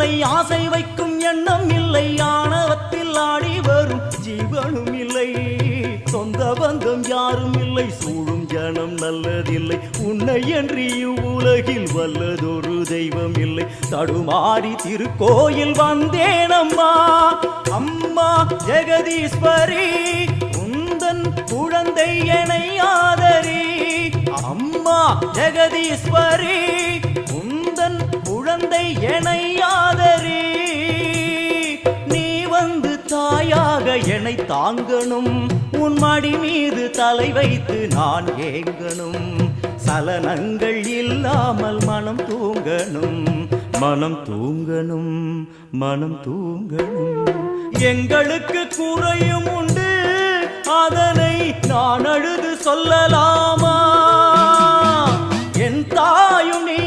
இல்லை, ஆசை வைக்கும் எண்ணம் இல்லை, ஆணவத்தில் ஆடி வரும் ஜீவனும் இல்லை. சொந்த பந்தம் யாரும் இல்லை, சூழும் ஜனம் நல்லதில்லை, உன்னை என்று இவ்வுலகில் வல்லதொரு தெய்வம் இல்லை. தடுமாறி திருக்கோயில் வந்தேன் அம்மா, அம்மா ஜெகதீஸ்வரி, உந்தன் குழந்தை என்னை ஆதரி. அம்மா ஜெகதீஸ்வரி, உந்தன் குழந்தை என்னை ஆதரி. நீ வந்து தாயாக என்னை தாங்கணும், உன் மடி மீது தலை வைத்து நான் ஏங்கணும். சலனங்கள் இல்லாமல் மனம் தூங்கணும், மனம் தூங்கணும், மனம் தூங்கணும். எங்களுக்கு குறையும் உண்டு, அதனை நான் அழுது சொல்லலாமா? என் தாயும் நீ